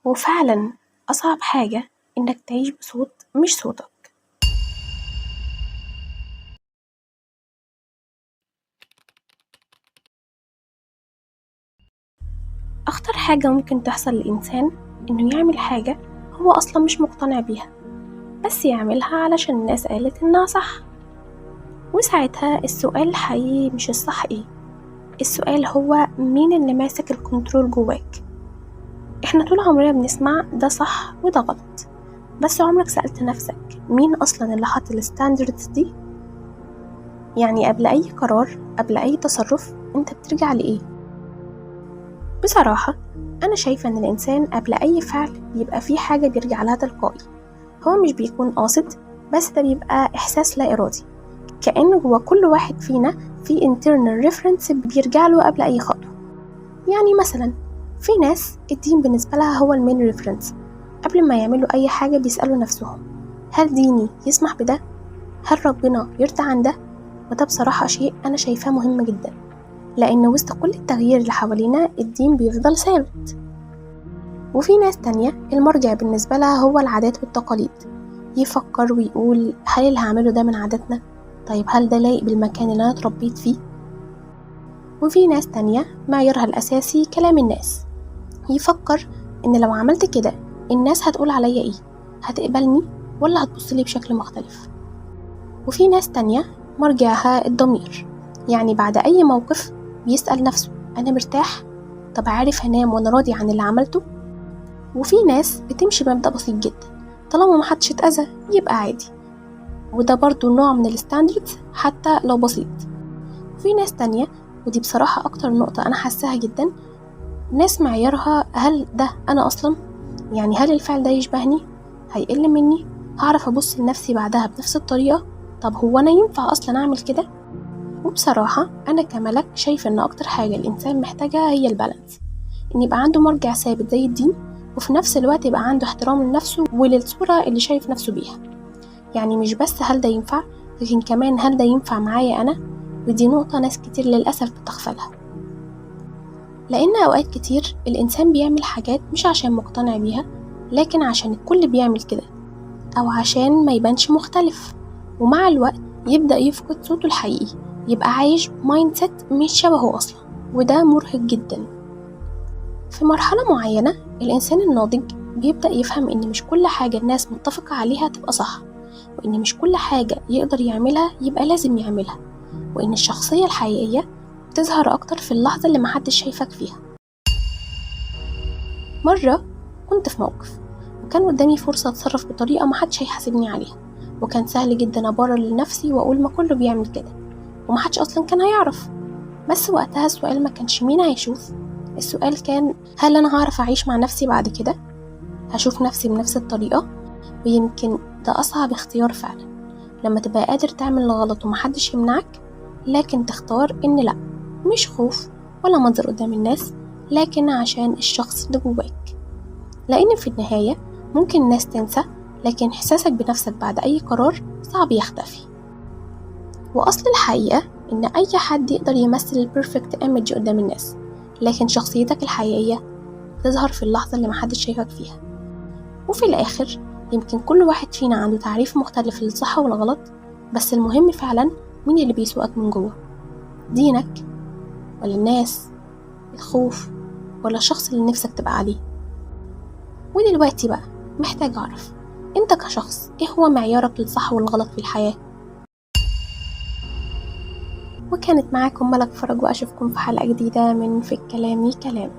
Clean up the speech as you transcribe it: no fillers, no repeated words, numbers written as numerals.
وفعلا أصعب حاجة إنك تعيش بصوت مش صوتك. أخطر حاجة ممكن تحصل للإنسان إنه يعمل حاجة هو أصلا مش مقتنع بيها، بس يعملها علشان الناس قالت إنها صح. وساعتها السؤال الحقيقي مش الصح إيه، السؤال هو مين اللي ماسك الكنترول جواك. إحنا طول عمرنا بنسمع ده صح وده غلط، بس عمرك سألت نفسك مين أصلا اللي حط الستاندردز دي؟ يعني قبل أي قرار، قبل أي تصرف، أنت بترجع لإيه؟ بصراحة أنا شايفة إن الإنسان قبل أي فعل بيبقى فيه حاجة بيرجع لها تلقائي، هو مش بيكون قاصد، بس ده بيبقى إحساس لا إرادي، كأنه جوا كل واحد فينا في internal reference بيرجع له قبل أي خطوة. يعني مثلا في ناس الدين بالنسبة لها هو المين ريفرنس، قبل ما يعملوا أي حاجة بيسألوا نفسهم هل ديني يسمح بده؟ هل ربنا يرضى عن ده؟ وده بصراحة شيء أنا شايفاه مهم جدا، لأن وسط كل التغيير اللي حوالينا الدين بيفضل ثابت. وفي ناس تانية المرجع بالنسبة لها هو العادات والتقاليد، يفكر ويقول هل اللي هعمله ده من عاداتنا؟ طيب هل ده لايق بالمكان اللي أنا اتربيت فيه؟ وفي ناس تانية معيارها الأساسي كلام الناس، يفكر إن لو عملت كده الناس هتقول عليا إيه؟ هتقبلني ولا هتبصلي بشكل مختلف؟ وفي ناس تانية مرجعها الضمير، يعني بعد أي موقف بيسأل نفسه أنا مرتاح؟ طب عارف هنام وأنا راضي عن اللي عملته؟ وفي ناس بتمشي بمبدأ بسيط جدا، طالما محدش اتأذى يبقى عادي، وده برضو نوع من الستاندردز حتى لو بسيط. وفي ناس تانية، ودي بصراحة أكتر نقطة أنا حاساها جدا، ناس معيارها هل ده أنا أصلا؟ يعني هل الفعل ده يشبهني؟ هيقل مني؟ هعرف أبص لنفسي بعدها بنفس الطريقة؟ طب هو أنا ينفع أصلا أعمل كده؟ وبصراحة أنا كملك شايفة إن أكتر حاجة الإنسان محتاجها هي البالانس، إن يبقى عنده مرجع ثابت زي الدين، وفي نفس الوقت يبقى عنده احترام لنفسه وللصورة اللي شايف نفسه بيها. يعني مش بس هل ده ينفع، لكن كمان هل ده ينفع معايا أنا؟ ودي نقطة ناس كتير للأسف بتغفلها، لأن أوقات كتير الإنسان بيعمل حاجات مش عشان مقتنع بيها، لكن عشان الكل بيعمل كده، أو عشان ما يبانش مختلف، ومع الوقت يبدأ يفقد صوته الحقيقي، يبقى عايش مايند سيت مش شبهه أصلا، وده مرهق جدا. في مرحلة معينة الإنسان الناضج بيبدأ يفهم إن مش كل حاجة الناس متفقة عليها تبقى صح، وإن مش كل حاجة يقدر يعملها يبقى لازم يعملها، وإن الشخصية الحقيقية بتظهر أكتر في اللحظة اللي محدش شايفك فيها. مرة كنت في موقف وكان قدامي فرصة أتصرف بطريقة محدش هيحاسبني عليها، وكان سهل جدا أبرر لنفسي وأقول ما كله بيعمل كده ومحدش أصلا كان هيعرف. بس وقتها السؤال ما كانش مين هيشوف، السؤال كان هل أنا هعرف أعيش مع نفسي بعد كده؟ هشوف نفسي بنفس الطريقة؟ ويمكن ده أصعب اختيار فعلا، لما تبقى قادر تعمل الغلط ومحدش يمنعك، لكن تختار إن لأ، مش خوف ولا منظر قدام الناس، لكن عشان الشخص اللي جواك. لأن في النهاية ممكن الناس تنسى، لكن إحساسك بنفسك بعد أي قرار صعب يختفي. وأصل الحقيقة إن أي حد يقدر يمثل البيرفكت إيمج قدام الناس، لكن شخصيتك الحقيقية تظهر في اللحظة اللي محدش شايفك فيها. وفي الآخر يمكن كل واحد فينا عنده تعريف مختلف للصح والغلط، بس المهم فعلا مين اللي بيسوقك من جوه، دينك ولا الناس، الخوف ولا الشخص اللي نفسك تبقى عليه. ودلوقتي بقى محتاج أعرف أنت كشخص إيه هو معيارك للصح والغلط في الحياة؟ وكانت معاكم ملك فرج، وأشوفكم في حلقة جديدة من في الكلام كلام.